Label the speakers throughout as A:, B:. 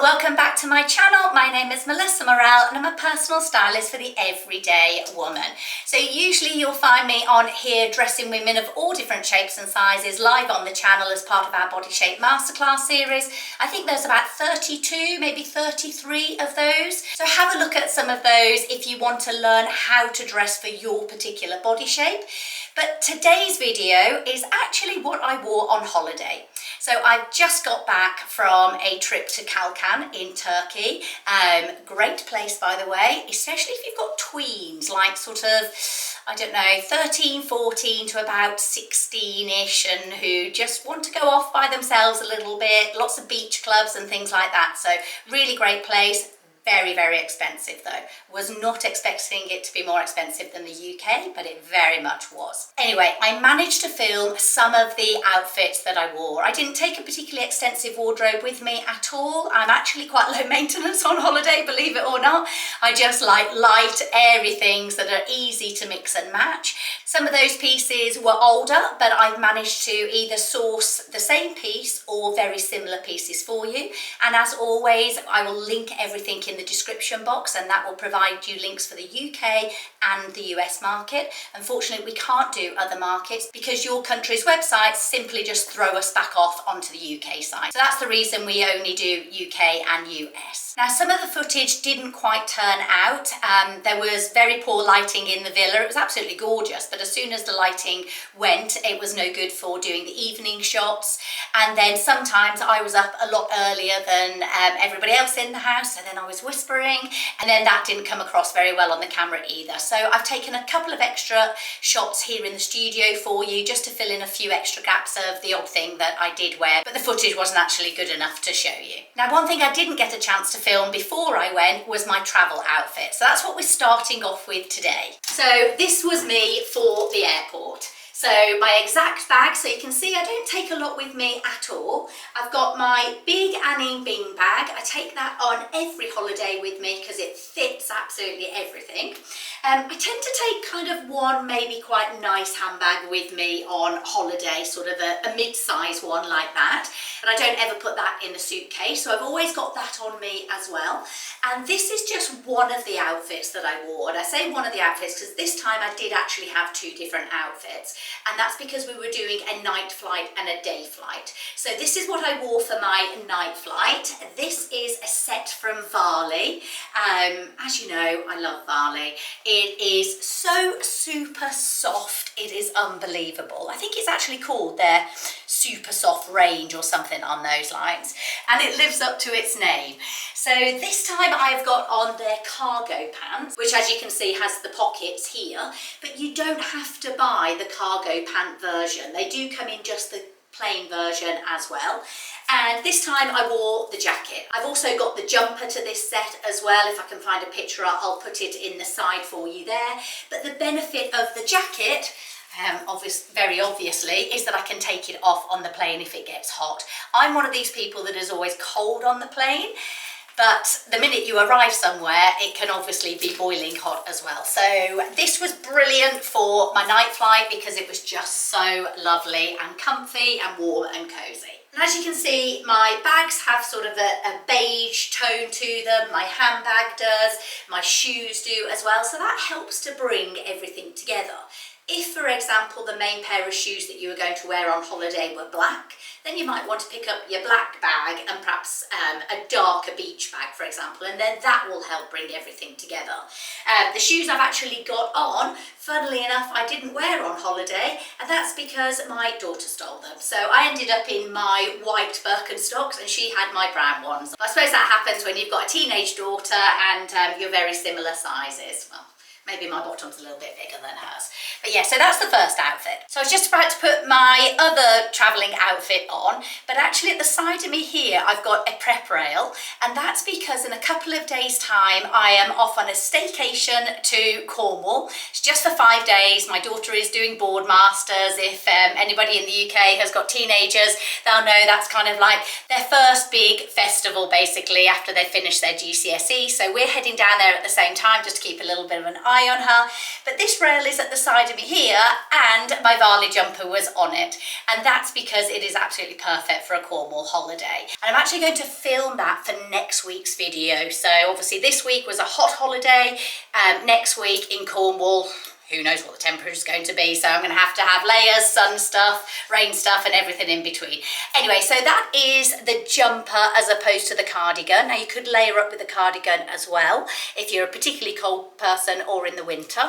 A: welcome back to my channel. My name is Melissa Murrell and I'm a personal stylist for the everyday woman. So usually you'll find me on here dressing women of all different shapes and sizes live on the channel as part of our body shape masterclass series. I think there's about 32, maybe 33 of those. So have a look at some of those if you want to learn how to dress for your particular body shape. But today's video is actually what I wore on holiday. So I've just got back from a trip to Kalkan in Turkey. Great place, by the way, especially if you've got tweens, like sort of, I don't know, 13, 14 to about 16-ish, and who just want to go off by themselves a little bit. Lots of beach clubs and things like that. So really great place. Very, very expensive though. Was not expecting it to be more expensive than the UK, but it very much was. Anyway, I managed to film some of the outfits that I wore. I didn't take a particularly extensive wardrobe with me at all. I'm actually quite low maintenance on holiday, believe it or not. I just like light, airy things that are easy to mix and match. Some of those pieces were older, but I've managed to either source the same piece or very similar pieces for you. And as always, I will link everything in the description box, and that will provide you links for the UK and the US market. Unfortunately, we can't do other markets because your country's websites simply just throw us back off onto the UK site. So that's the reason we only do UK and US. Now, some of the footage didn't quite turn out. There was very poor lighting in the villa. It was absolutely gorgeous, but as soon as the lighting went, it was no good for doing the evening shots. And then sometimes I was up a lot earlier than everybody else in the house, so then I was whispering, and then that didn't come across very well on the camera either. So I've taken a couple of extra shots here in the studio for you just to fill in a few extra gaps of the odd thing that I did wear, but the footage wasn't actually good enough to show you. Now, one thing I didn't get a chance to film before I went was my travel outfit. So that's what we're starting off with today. So this was me for the airport. So my exact bag, so you can see I don't take a lot with me at all. I've got my big Annie Bing bag. I take that on every holiday with me because it fits absolutely everything. I tend to take kind of one maybe quite nice handbag with me on holiday, sort of a mid-size one like that. But I don't ever put that in a suitcase, so I've always got that on me as well. And this is just one of the outfits that I wore. And I say one of the outfits because this time I did actually have two different outfits. And that's because we were doing a night flight and a day flight. So this is what I wore for my night flight. This is a set from Varley. As you know, I love Varley. It is so super soft. It is unbelievable. I think it's actually called their super soft range or something on those lines. And it lives up to its name. So this time I've got on their cargo pants, which as you can see has the pockets here, but you don't have to buy the cargo pant version. They do come in just the plain version as well. And this time I wore the jacket. I've also got the jumper to this set as well. If I can find a picture, I'll put it in the side for you there. But the benefit of the jacket, very obviously, is that I can take it off on the plane if it gets hot. I'm one of these people that is always cold on the plane. But the minute you arrive somewhere, it can obviously be boiling hot as well. So this was brilliant for my night flight because it was just so lovely and comfy and warm and cozy. And as you can see, my bags have sort of a beige tone to them. My handbag does, my shoes do as well. So that helps to bring everything together. If, for example, the main pair of shoes that you were going to wear on holiday were black, then you might want to pick up your black bag and perhaps a darker beach bag, for example, and then that will help bring everything together. The shoes I've actually got on, funnily enough, I didn't wear on holiday, and that's because my daughter stole them. So I ended up in my white Birkenstocks and she had my brown ones. I suppose that happens when you've got a teenage daughter and you're very similar sizes. Well, maybe my bottom's a little bit bigger than hers. But yeah, so that's the first outfit. So I was just about to put my other travelling outfit on, but actually at the side of me here, I've got a prep rail, and that's because in a couple of days' time, I am off on a staycation to Cornwall. It's just for 5 days. My daughter is doing board masters. If anybody in the UK has got teenagers, they'll know that's kind of like their first big festival, basically, after they've finished their GCSE. So we're heading down there at the same time, just to keep a little bit of an eye high on her. But this rail is at the side of me here, and my Varley jumper was on it. And that's because it is absolutely perfect for a Cornwall holiday. And I'm actually going to film that for next week's video. So obviously this week was a hot holiday. Next week in Cornwall, who knows what the temperature is going to be, so I'm going to have layers, sun stuff, rain stuff, and everything in between. Anyway, so that is the jumper as opposed to the cardigan. Now you could layer up with the cardigan as well if you're a particularly cold person or in the winter.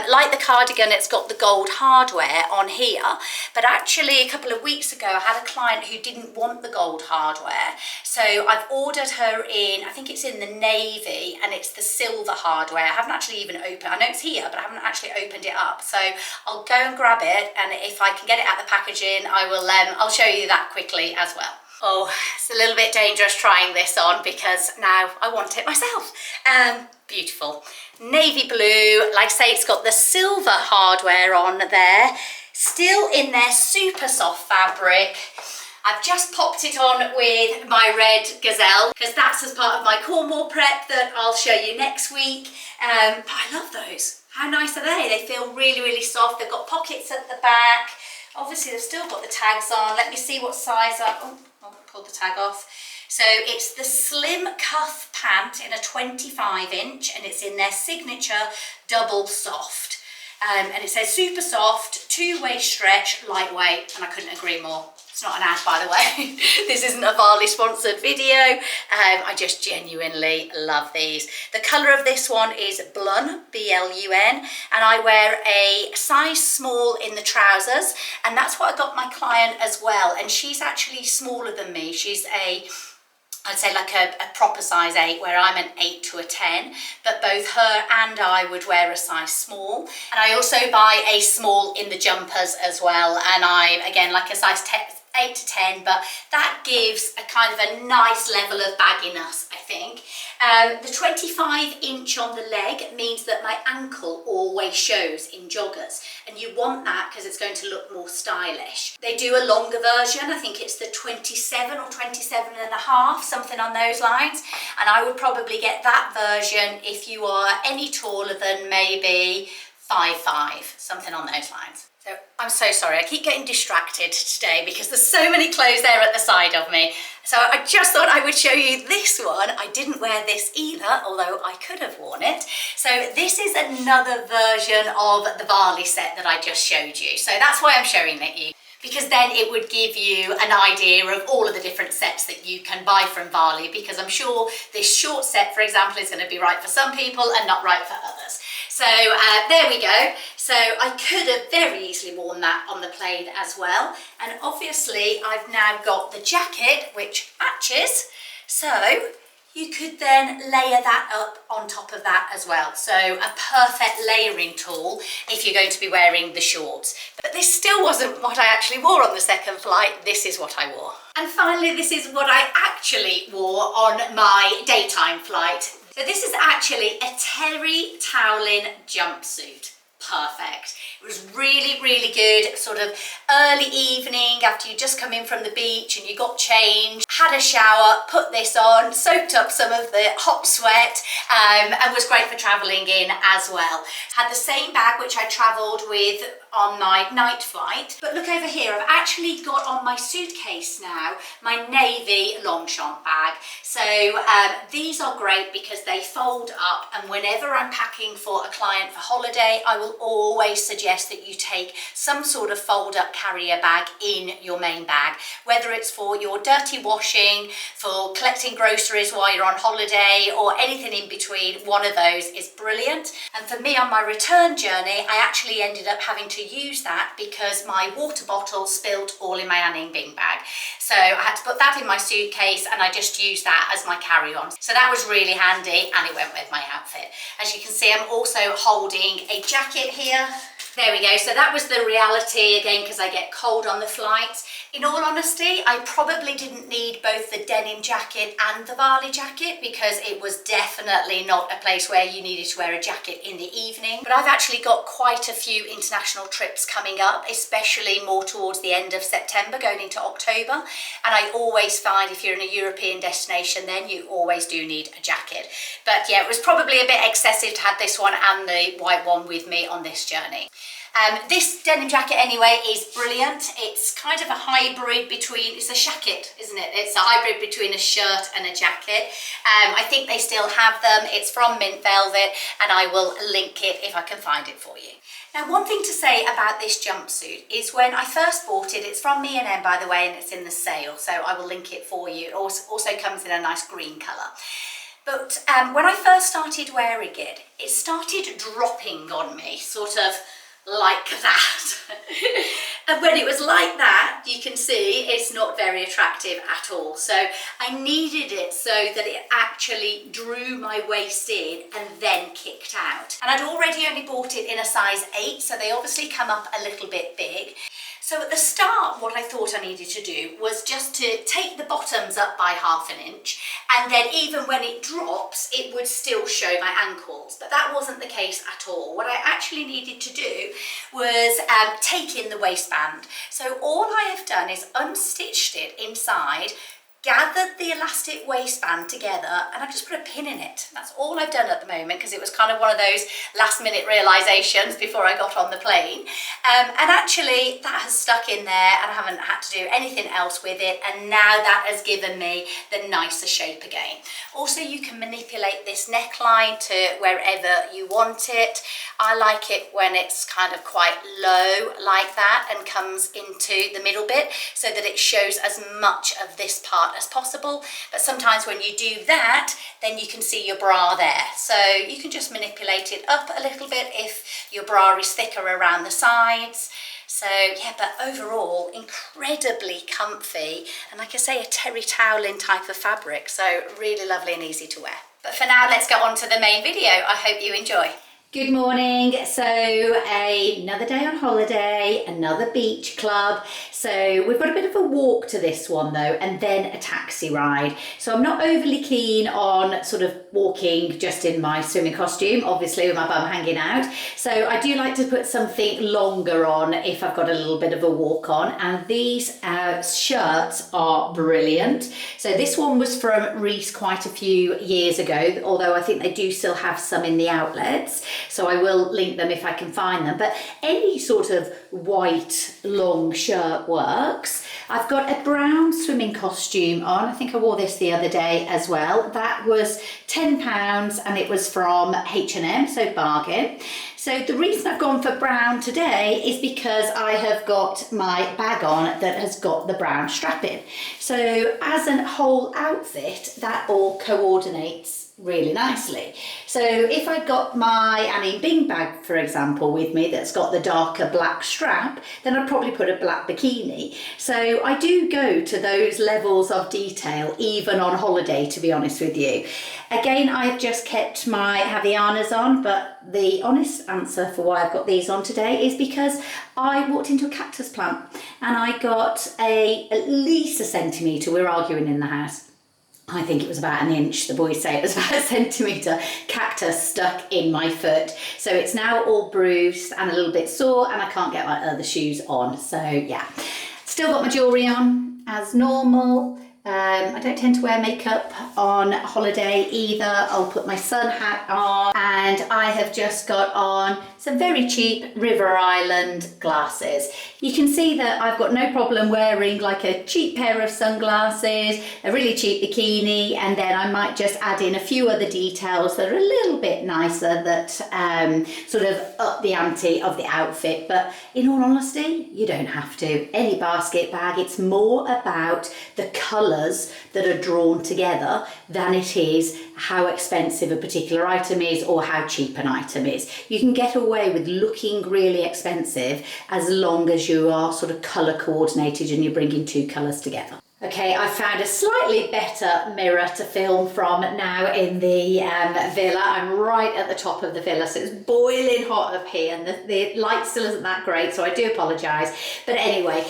A: Like the cardigan, it's got the gold hardware on here, but actually a couple of weeks ago I had a client who didn't want the gold hardware, so I've ordered her in, I think it's in the navy, and it's the silver hardware. I haven't actually even opened, I know it's here, but I haven't actually opened it up, so I'll go and grab it, and if I can get it out the packaging, I'll show you that quickly as well. Oh, it's a little bit dangerous trying this on because now I want it myself. Beautiful navy blue, like I say, it's got the silver hardware on there, still in their super soft fabric. I've just popped it on with my red gazelle because that's as part of my Cornwall prep that I'll show you next week. But I love those. How nice are they? They feel really, really soft. They've got pockets at the back. Obviously, they've still got the tags on. Let me see what size up. Oh, I'll pull the tag off. So it's the slim cuff pant in a 25-inch, and it's in their signature double soft. And it says super soft, two-way stretch, lightweight, and I couldn't agree more. It's not an ad, by the way. This isn't a Varley sponsored video. I just genuinely love these. The colour of this one is Blun, B-L-U-N, and I wear a size small in the trousers, and that's what I got my client as well. And she's actually smaller than me. She's I'd say like a proper size 8, where I'm an 8 to a 10, but both her and I would wear a size small. And I also buy a small in the jumpers as well, and I'm again like a size 8 to 10, but that gives a kind of a nice level of bagginess, I think. The 25-inch on the leg means that my ankle always shows in joggers, and you want that because it's going to look more stylish. They do a longer version, I think it's the 27 or 27 and a half, something on those lines, and I would probably get that version if you are any taller than maybe 5'5", something on those lines. So I'm so sorry, I keep getting distracted today because there's so many clothes there at the side of me. So I just thought I would show you this one. I didn't wear this either, although I could have worn it. So this is another version of the Varley set that I just showed you. So that's why I'm showing it you, because then it would give you an idea of all of the different sets that you can buy from Varley, because I'm sure this short set, for example, is going to be right for some people and not right for others. So there we go. So I could have very easily worn that on the plaid as well. And obviously I've now got the jacket, which matches. So you could then layer that up on top of that as well. So a perfect layering tool if you're going to be wearing the shorts. But this still wasn't what I actually wore on the second flight. This is what I wore. And finally, this is what I actually wore on my daytime flight. So this is actually a terry toweling jumpsuit. Perfect. It was really, really good, sort of early evening after you just come in from the beach and you got changed, had a shower, put this on, soaked up some of the hot sweat, and was great for travelling in as well. Had the same bag which I travelled with on my night flight, but look over here, I've actually got on my suitcase now my navy Longchamp bag. So these are great because they fold up, and whenever I'm packing for a client for holiday, I will always suggest that you take some sort of fold up carrier bag in your main bag, whether it's for your dirty washing, for collecting groceries while you're on holiday, or anything in between. One of those is brilliant. And for me on my return journey, I actually ended up having to use that because my water bottle spilled all in my Anning Bing bag. So I had to put that in my suitcase, and I just used that as my carry-on. So that was really handy, and it went with my outfit. As you can see, I'm also holding a jacket here. There we go. So that was the reality again, because I get cold on the flights. In all honesty, I probably didn't need both the denim jacket and the Varley jacket because it was definitely not a place where you needed to wear a jacket in the evening. But I've actually got quite a few international trips coming up, especially more towards the end of September going into October. And I always find if you're in a European destination, then you always do need a jacket. But yeah, it was probably a bit excessive to have this one and the white one with me on this journey. This denim jacket anyway is brilliant. It's kind of a hybrid between, it's a shacket, isn't it? It's a hybrid between a shirt and a jacket. I think they still have them. It's from Mint Velvet and I will link it if I can find it for you. Now, one thing to say about this jumpsuit is when I first bought it, it's from M by the way, and it's in the sale, so I will link it for you. It also comes in a nice green colour. But when I first started wearing it, it started dropping on me, sort of like that. And when it was like that, you can see it's not very attractive at all. So I needed it so that it actually drew my waist in and then kicked out. And I'd already only bought it in a size 8, so they obviously come up a little bit big. So at the start, what I thought I needed to do was just to take the bottoms up by ½ inch, and then even when it drops, it would still show my ankles. But that wasn't the case at all. What I actually needed to do was take in the waistband. So all I have done is unstitched it inside, gathered the elastic waistband together, and I've just put a pin in it. That's all I've done at the moment because it was kind of one of those last minute realizations before I got on the plane. And actually that has stuck in there and I haven't had to do anything else with it, and now that has given me the nicer shape again. Also, you can manipulate this neckline to wherever you want it. I like it when it's kind of quite low like that and comes into the middle bit so that it shows as much of this part as possible. But sometimes when you do that, then you can see your bra there. So you can just manipulate it up a little bit if your bra is thicker around the sides. So yeah, but overall incredibly comfy, and like I say, a terry toweling type of fabric, so really lovely and easy to wear. But for now, let's get on to the main video. I hope you enjoy. Good morning. So another day on holiday, another beach club. So we've got a bit of a walk to this one though, and then a taxi ride. So I'm not overly keen on sort of walking just in my swimming costume, obviously with my bum hanging out. So I do like to put something longer on if I've got a little bit of a walk on, and these shirts are brilliant. So this one was from Reiss quite a few years ago, although I think they do still have some in the outlets. So I will link them if I can find them, but any sort of white long shirt works. I've got a brown swimming costume on. I think I wore this the other day as well. That was £10 and it was from H&M, so bargain. So the reason I've gone for brown today is because I have got my bag on that has got the brown strapping. So as a whole outfit, that all coordinates really nicely. So if I'd got my Annie Bing bag, for example, with me that's got the darker black strap, then I'd probably put a black bikini. So I do go to those levels of detail even on holiday, to be honest with you. Again, I've just kept my Havaianas on, but the honest answer for why I've got these on today is because I walked into a cactus plant and I got at least a centimetre, we're arguing in the house, I think it was about an inch, the boys say it was about a centimetre, cactus stuck in my foot. So it's now all bruised and a little bit sore and I can't get my other shoes on. So yeah, still got my jewellery on as normal. I don't tend to wear makeup on holiday either. I'll put my sun hat on, and I have just got on some very cheap River Island glasses. You can see that I've got no problem wearing like a cheap pair of sunglasses, a really cheap bikini, and then I might just add in a few other details that are a little bit nicer that sort of up the ante of the outfit. But in all honesty, you don't have to. Any basket bag, it's more about the colours that are drawn together than it is how expensive a particular item is or how cheap an item is. You can get away with looking really expensive as long as you are sort of colour coordinated and you're bringing two colours together. Okay, I found a slightly better mirror to film from now in the villa. I'm right at the top of the villa, so it's boiling hot up here and the light still isn't that great, so I do apologise. But anyway,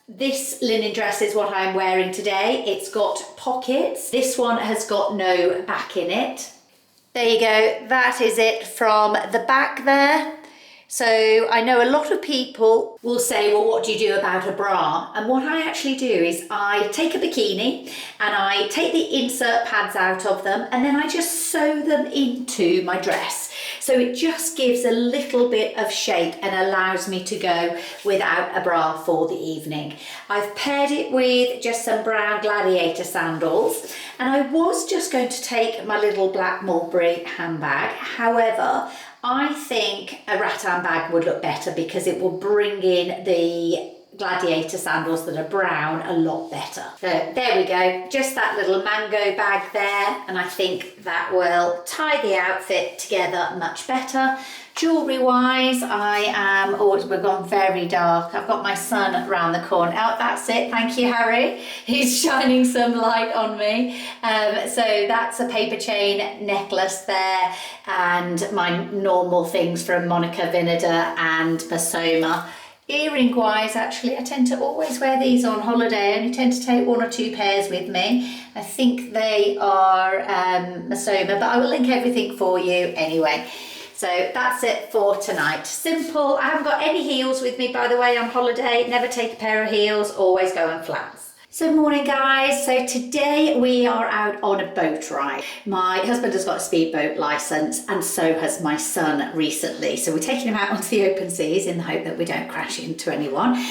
A: This linen dress is what I'm wearing today. It's got pockets. This one has got no back in it. There you go, that is it from the back there. So I know a lot of people will say, well, what do you do about a bra? And what I actually do is I take a bikini and I take the insert pads out of them and then I just sew them into my dress. So it just gives a little bit of shape and allows me to go without a bra for the evening. I've paired it with just some brown gladiator sandals, and I was just going to take my little black Mulberry handbag. However, I think a rattan bag would look better because it will bring in the gladiator sandals that are brown a lot better. So there we go, just that little mango bag there, and I think that will tie the outfit together much better. Jewellery wise, we've gone very dark. I've got my son around the corner. Oh, that's it, thank you, Harry. He's shining some light on me. So that's a paper chain necklace there, and my normal things from Monica Vinader and Basoma. Earring wise, actually, I tend to always wear these on holiday. I only tend to take 1 or 2 pairs with me. I think they are Basoma, but I will link everything for you anyway. So that's it for tonight. Simple. I haven't got any heels with me, by the way, on holiday. Never take a pair of heels, always go in flats. So morning guys, so today we are out on a boat ride. My husband has got a speedboat licence and so has my son recently. So we're taking him out onto the open seas in the hope that we don't crash into anyone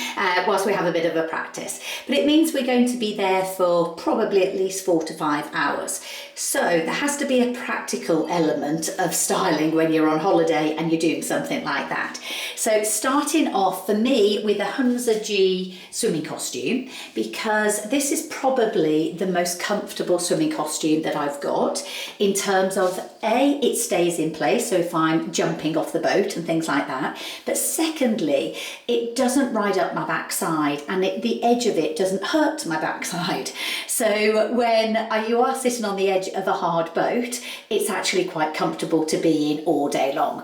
A: whilst we have a bit of a practice. But it means we're going to be there for probably at least 4 to 5 hours. So there has to be a practical element of styling when you're on holiday and you're doing something like that. So starting off for me with a Hunza G swimming costume, because this is probably the most comfortable swimming costume that I've got in terms of it stays in place, so if I'm jumping off the boat and things like that, but secondly, it doesn't ride up my backside and the edge of it doesn't hurt my backside. So when you are sitting on the edge of a hard boat, it's actually quite comfortable to be in all day long.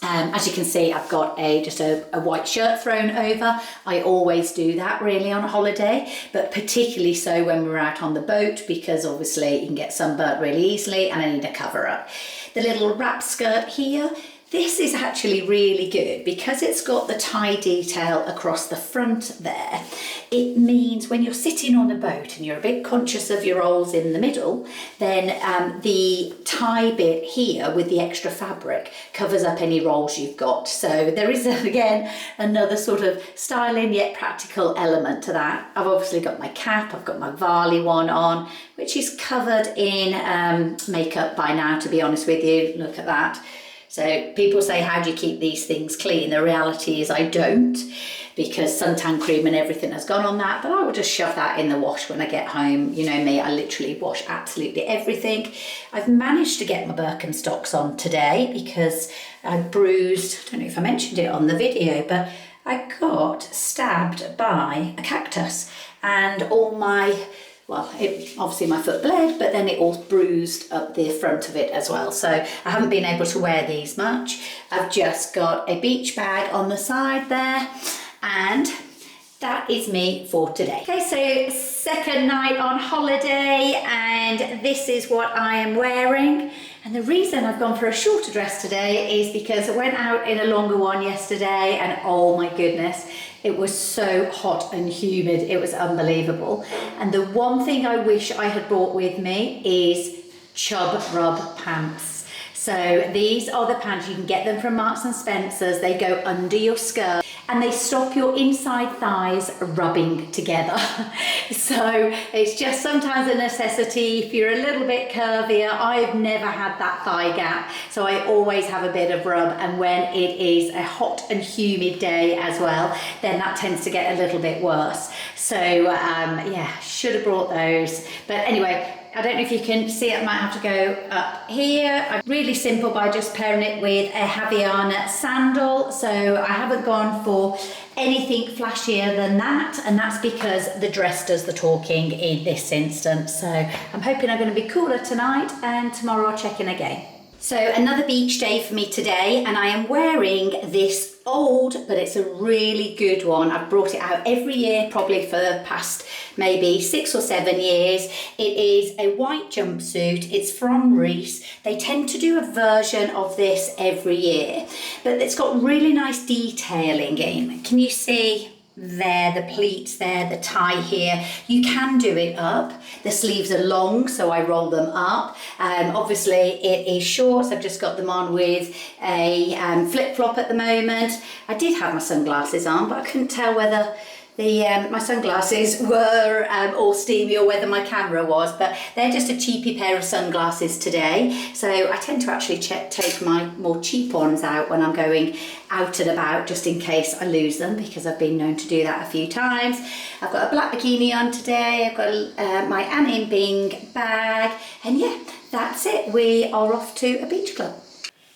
A: As you can see, I've got just a white shirt thrown over. I always do that really on a holiday, but particularly so when we're out on the boat because obviously you can get sunburnt really easily and I need a cover up. The little wrap skirt here, this is actually really good because it's got the tie detail across the front there. It means when you're sitting on a boat and you're a bit conscious of your rolls in the middle, then the tie bit here with the extra fabric covers up any rolls you've got. So there is, again, another sort of styling yet practical element to that. I've obviously got my cap, I've got my Varley one on, which is covered in makeup by now, to be honest with you. Look at that. So people say, how do you keep these things clean? The reality is I don't, because suntan cream and everything has gone on that, but I will just shove that in the wash when I get home. You know me, I literally wash absolutely everything. I've managed to get my Birkenstocks on today because I bruised, I don't know if I mentioned it on the video, but I got stabbed by a cactus and all my, well, obviously my foot bled, but then it all bruised up the front of it as well. So I haven't been able to wear these much. I've just got a beach bag on the side there, and that is me for today. Okay, so second night on holiday, and this is what I am wearing. And the reason I've gone for a shorter dress today is because I went out in a longer one yesterday and oh my goodness, it was so hot and humid, it was unbelievable. And the one thing I wish I had brought with me is Chub Rub pants. So these are the pants, you can get them from Marks and Spencer's, they go under your skirt and they stop your inside thighs rubbing together. So it's just sometimes a necessity if you're a little bit curvier. I've never had that thigh gap, so I always have a bit of rub, and when it is a hot and humid day as well, then that tends to get a little bit worse. So yeah, should have brought those. But anyway, I don't know if you can see it, I might have to go up here. I'm really simple by just pairing it with a Havaiana sandal. So I haven't gone for anything flashier than that, and that's because the dress does the talking in this instance. So I'm hoping I'm going to be cooler tonight, and tomorrow I'll check in again. So another beach day for me today, and I am wearing this old, but it's a really good one. I've brought it out every year, probably for the past maybe 6 or 7 years. It is a white jumpsuit. It's from Reese. They tend to do a version of this every year, but it's got really nice detailing in. Can you see? There, the pleats there, the tie here. You can do it up. The sleeves are long, so I roll them up. Obviously it is shorts. I've just got them on with a flip-flop at the moment. I did have my sunglasses on, but I couldn't tell whether my sunglasses were all steamy or whether my camera was, but they're just a cheapy pair of sunglasses today. So I tend to actually take my more cheap ones out when I'm going out and about, just in case I lose them, because I've been known to do that a few times. I've got a black bikini on today. I've got my Annie Bing bag, and yeah, that's it. We are off to a beach club.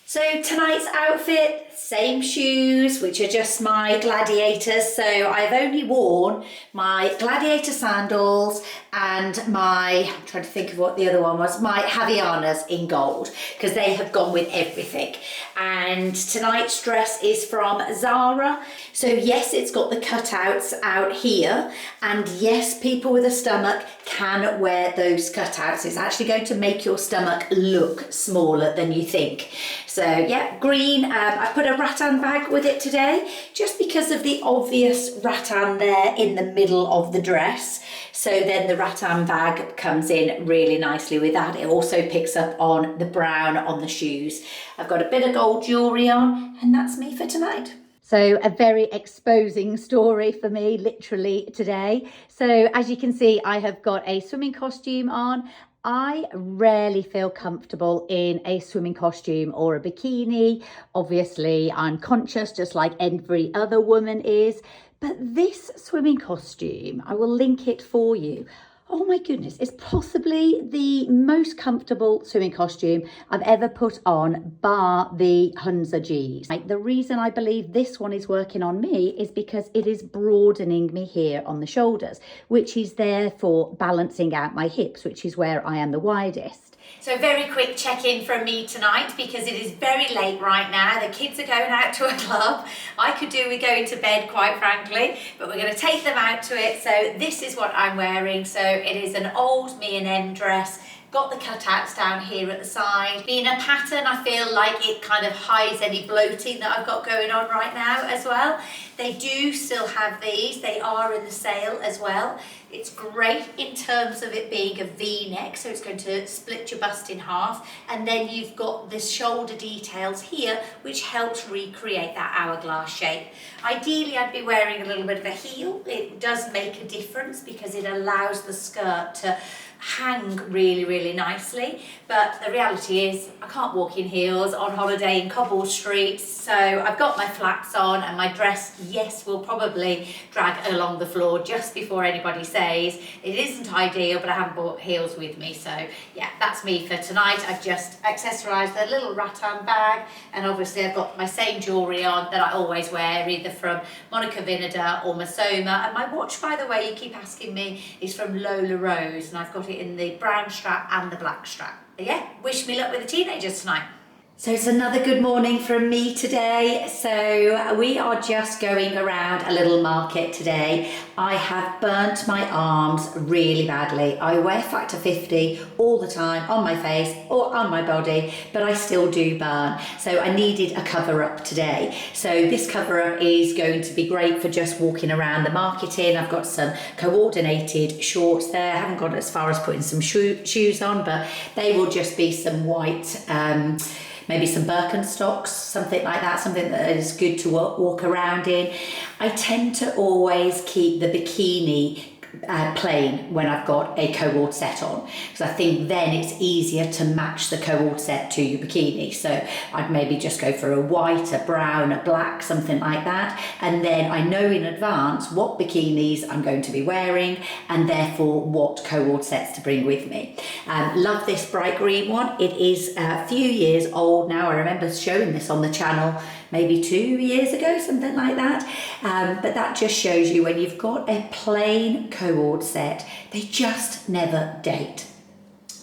A: So tonight's outfit, same shoes, which are just my Gladiators. So I've only worn my Gladiator sandals and I'm trying to think of what the other one was, my Havaianas in gold, because they have gone with everything. And tonight's dress is from Zara. So yes, it's got the cutouts out here, and yes, people with a stomach can wear those cutouts. It's actually going to make your stomach look smaller than you think. So yeah, green. I put a rattan bag with it today, just because of the obvious rattan there in the middle of the dress. So then the rattan bag comes in really nicely with that. It also picks up on the brown on the shoes. I've got a bit of gold jewellery on, and that's me for tonight. So a very exposing story for me, literally today. So as you can see, I have got a swimming costume on. I rarely feel comfortable in a swimming costume or a bikini. Obviously, I'm conscious, just like every other woman is. But this swimming costume, I will link it for you. Oh my goodness, it's possibly the most comfortable swimming costume I've ever put on, bar the Hunza G's. The reason I believe this one is working on me is because it is broadening me here on the shoulders, which is therefore balancing out my hips, which is where I am the widest. So very quick check-in from me tonight, because it is very late right now. The kids are going out to a club. I could do with going to bed, quite frankly, but we're going to take them out to it. So this is what I'm wearing. So it is an old Me&M dress. Got the cutouts down here at the side. Being a pattern, I feel like it kind of hides any bloating that I've got going on right now as well. They do still have these. They are in the sale as well. It's great in terms of it being a V-neck, so it's going to split your bust in half. And then you've got the shoulder details here, which helps recreate that hourglass shape. Ideally, I'd be wearing a little bit of a heel. It does make a difference because it allows the skirt to hang really, really nicely. But the reality is I can't walk in heels on holiday in cobbled streets. So I've got my flats on, and my dress, yes, will probably drag along the floor just before anybody says. It isn't ideal, but I haven't brought heels with me. So yeah, that's me for tonight. I've just accessorised a little rattan bag, and obviously I've got my same jewellery on that I always wear, either from Monica Vinader or Masoma. And my watch, by the way, you keep asking me, is from Lola Rose, and I've got it in the brown strap and the black strap. But yeah, wish me luck with the teenagers tonight. So it's another good morning from me today. So we are just going around a little market today. I have burnt my arms really badly. I wear Factor 50 all the time on my face or on my body, but I still do burn. So I needed a cover up today. So this cover up is going to be great for just walking around the market in. I've got some coordinated shorts there. I haven't got as far as putting some shoes on, but they will just be some white, maybe some Birkenstocks, something like that, something that is good to walk around in. I tend to always keep the bikini plain when I've got a co-ord set on, because I think then it's easier to match the co-ord set to your bikini. So I'd maybe just go for a white, a brown, a black, something like that, and then I know in advance what bikinis I'm going to be wearing and therefore what co-ord sets to bring with me. Love this bright green one. It is a few years old now. I remember showing this on the channel maybe 2 years ago, something like that. But that just shows you when you've got a plain co-ord set, they just never date.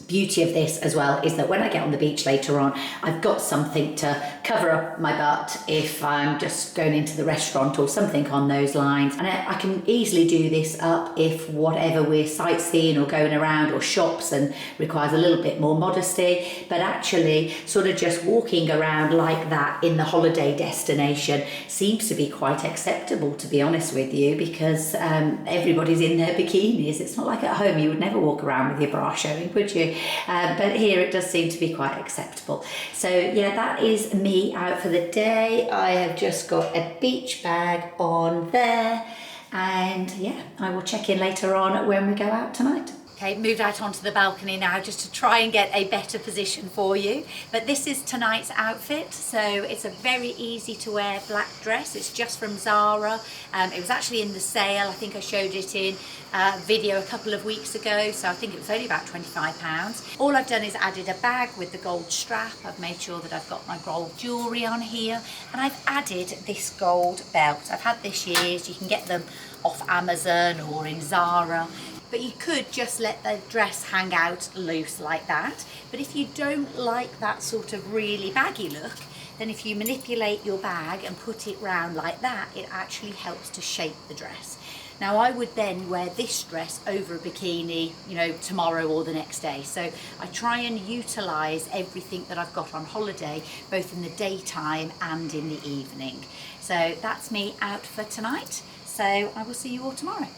A: beauty of this as well is that when I get on the beach later on, I've got something to cover up my butt if I'm just going into the restaurant or something on those lines. And I can easily do this up if whatever we're sightseeing or going around or shops and requires a little bit more modesty. But actually sort of just walking around like that in the holiday destination seems to be quite acceptable, to be honest with you, because everybody's in their bikinis. It's not like at home you would never walk around with your bra showing, would you? But here it does seem to be quite acceptable. So yeah, that is me out for the day. I have just got a beach bag on there, and yeah, I will check in later on when we go out tonight. Okay, moved out onto the balcony now just to try and get a better position for you. But this is tonight's outfit. So it's a very easy to wear black dress. It's just from Zara. It was actually in the sale. I think I showed it in a video a couple of weeks ago. So I think it was only about £25. All I've done is added a bag with the gold strap. I've made sure that I've got my gold jewellery on here. And I've added this gold belt. I've had this years. You can get them off Amazon or in Zara. But you could just let the dress hang out loose like that. But if you don't like that sort of really baggy look, then if you manipulate your bag and put it round like that, it actually helps to shape the dress. Now I would then wear this dress over a bikini, you know, tomorrow or the next day. So I try and utilise everything that I've got on holiday, both in the daytime and in the evening. So that's me out for tonight. So I will see you all tomorrow.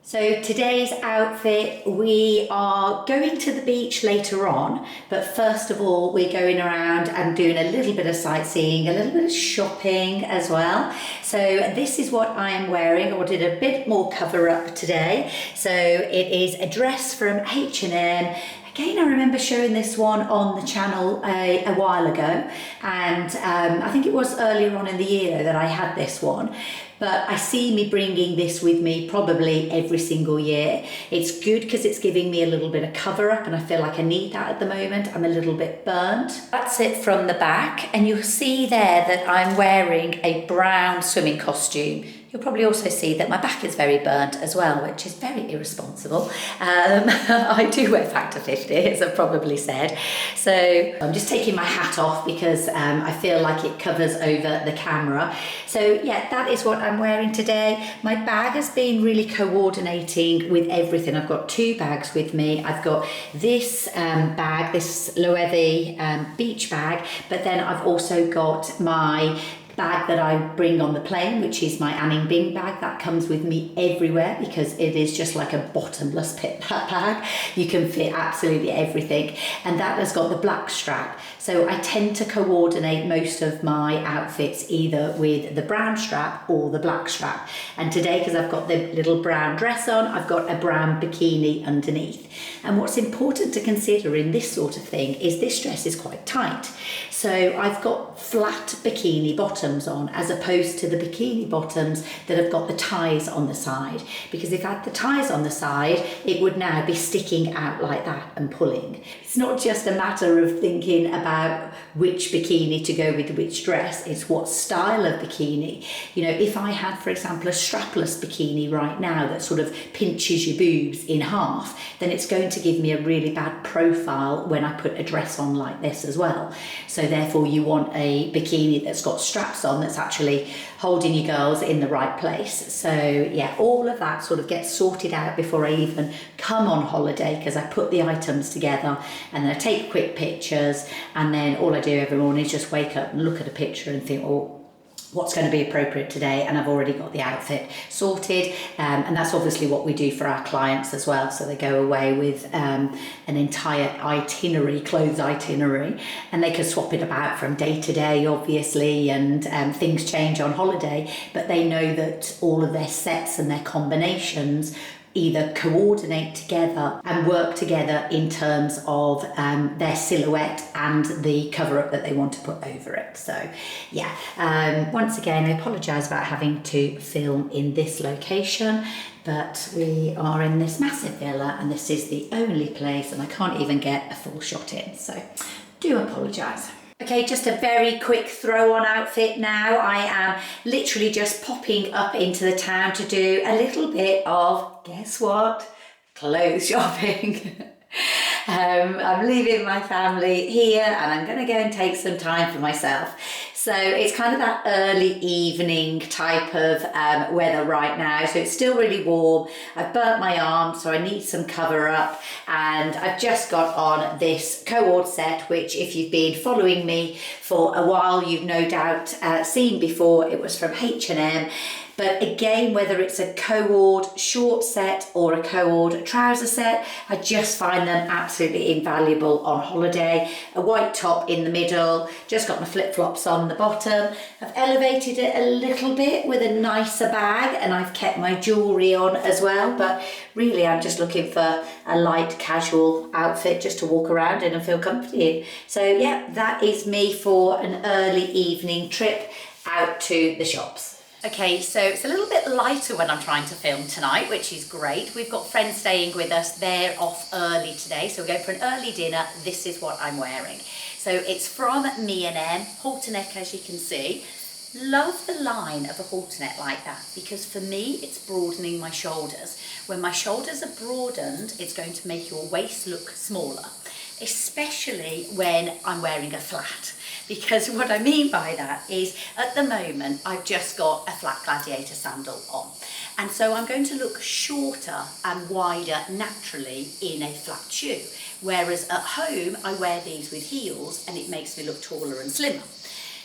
A: So today's outfit, we are going to the beach later on, but first of all, we're going around and doing a little bit of sightseeing, a little bit of shopping as well. So this is what I am wearing. I wanted a bit more cover up today. So it is a dress from H&M. Again, I remember showing this one on the channel a while ago, and I think it was earlier on in the year that I had this one. But I see me bringing this with me probably every single year. It's good because it's giving me a little bit of cover up, and I feel like I need that at the moment. I'm a little bit burnt. That's it from the back, and you'll see there that I'm wearing a brown swimming costume. You'll probably also see that my back is very burnt as well, which is very irresponsible. I do wear factor 50, as I've probably said. So I'm just taking my hat off because I feel like it covers over the camera. So yeah, that is what I'm wearing today. My bag has been really coordinating with everything. I've got two bags with me. I've got this bag, this Loewe beach bag, but then I've also got my bag that I bring on the plane, which is my Anning Bing bag. That comes with me everywhere because it is just like a bottomless pit, that bag. You can fit absolutely everything, and that has got the black strap. So I tend to coordinate most of my outfits either with the brown strap or the black strap. And today, because I've got the little brown dress on, I've got a brown bikini underneath. And what's important to consider in this sort of thing is this dress is quite tight. So I've got flat bikini bottoms on as opposed to the bikini bottoms that have got the ties on the side. Because if I had the ties on the side, it would now be sticking out like that and pulling. It's not just a matter of thinking about which bikini to go with which dress, it's what style of bikini. You know, if I had, for example, a strapless bikini right now that sort of pinches your boobs in half, then it's going to give me a really bad profile when I put a dress on like this as well. So therefore you want a bikini that's got straps on that's actually holding your girls in the right place. So yeah, all of that sort of gets sorted out before I even come on holiday, because I put the items together and then I take quick pictures, and then all I do every morning is just wake up and look at a picture and think, oh, what's going to be appropriate today, and I've already got the outfit sorted, and that's obviously what we do for our clients as well. So they go away with an entire itinerary, clothes itinerary, and they can swap it about from day to day, obviously, and things change on holiday, but they know that all of their sets and their combinations either coordinate together and work together in terms of their silhouette and the cover up that they want to put over it. So yeah, once again, I apologise about having to film in this location, but we are in this massive villa and this is the only place, and I can't even get a full shot in, so do apologise. Okay, just a very quick throw on outfit now. I am literally just popping up into the town to do a little bit of, guess what? Clothes shopping.
B: I'm leaving my family here and I'm going to go and take some time for myself. So it's kind of that early evening type of weather right now. So it's still really warm. I've burnt my arm, so I need some cover up. And I've just got on this cord set, which if you've been following me for a while, you've no doubt seen before. It was from H&M. But again, whether it's a cord short set or a cord trouser set, I just find them absolutely invaluable on holiday. A white top in the middle, just got my flip-flops on the bottom. I've elevated it a little bit with a nicer bag, and I've kept my jewellery on as well. But really, I'm just looking for a light casual outfit just to walk around in and feel comfy in. So yeah, that is me for an early evening trip out to the shops.
A: Okay, so it's a little bit lighter when I'm trying to film tonight, which is great. We've got friends staying with us. They're off early today, so we're going for an early dinner. This is what I'm wearing. So it's from M&M, halter neck, as you can see. Love the line of a halter neck like that, because for me, it's broadening my shoulders. When my shoulders are broadened, it's going to make your waist look smaller, especially when I'm wearing a flat. Because what I mean by that is, at the moment, I've just got a flat gladiator sandal on. And so I'm going to look shorter and wider naturally in a flat shoe. Whereas at home, I wear these with heels and it makes me look taller and slimmer.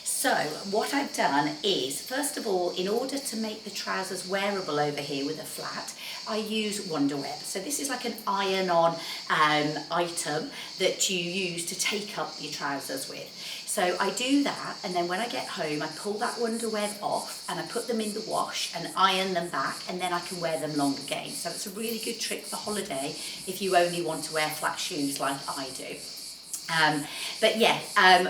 A: So what I've done is, first of all, in order to make the trousers wearable over here with a flat, I use Wonderweb. So this is like an iron-on item that you use to take up your trousers with. So I do that, and then when I get home, I pull that Wonderweb off and I put them in the wash and iron them back, and then I can wear them long again. So it's a really good trick for holiday if you only want to wear flat shoes like I do. But yeah,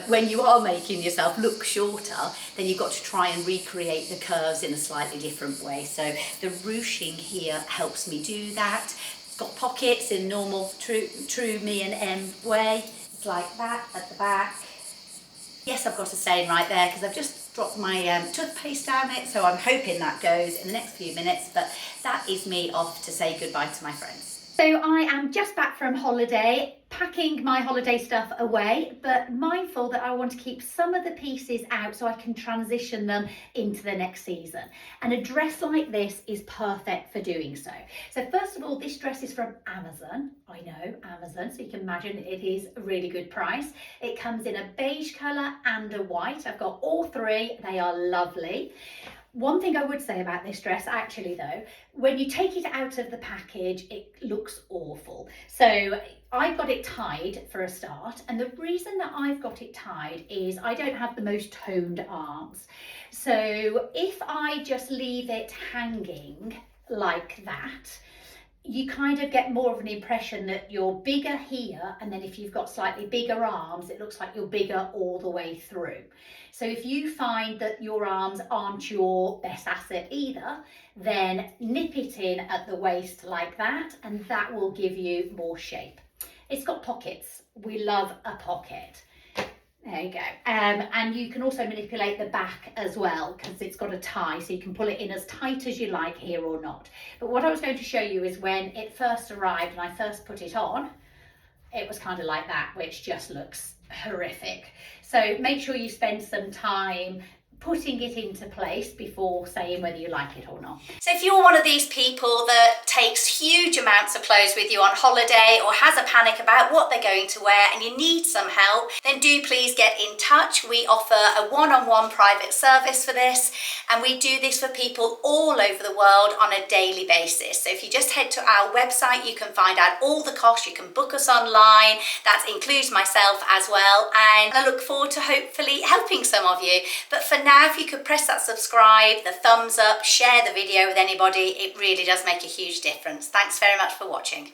A: when you are making yourself look shorter, then you've got to try and recreate the curves in a slightly different way. So the ruching here helps me do that. It's got pockets in normal, true me and M way. It's like that at the back. Yes, I've got a stain right there because I've just dropped my toothpaste down it, so I'm hoping that goes in the next few minutes, but that is me off to say goodbye to my friends. So I am just back from holiday, packing my holiday stuff away, but mindful that I want to keep some of the pieces out so I can transition them into the next season. And a dress like this is perfect for doing so. So first of all, this dress is from Amazon. I know, Amazon, so you can imagine it is a really good price. It comes in a beige colour and a white. I've got all three. They are lovely. One thing I would say about this dress, actually though, when you take it out of the package, it looks awful. So I've got it tied for a start, and the reason that I've got it tied is I don't have the most toned arms. So if I just leave it hanging like that, you kind of get more of an impression that you're bigger here, and then if you've got slightly bigger arms, it looks like you're bigger all the way through. So if you find that your arms aren't your best asset either, then nip it in at the waist like that, and that will give you more shape. It's got pockets. We love a pocket. There you go. And you can also manipulate the back as well because it's got a tie, so you can pull it in as tight as you like here or not. But what I was going to show you is when it first arrived and I first put it on, it was kind of like that, which just looks horrific. So make sure you spend some time putting it into place before saying whether you like it or not. So if you're one of these people that takes huge amounts of clothes with you on holiday or has a panic about what they're going to wear and you need some help, then do please get in touch. We offer a one-on-one private service for this, and we do this for people all over the world on a daily basis. So if you just head to our website, you can find out all the costs. You can book us online. That includes myself as well, and I look forward to hopefully helping some of you. But for now, if you could press that subscribe, the thumbs up, share the video with anybody, it really does make a huge difference. Thanks very much for watching.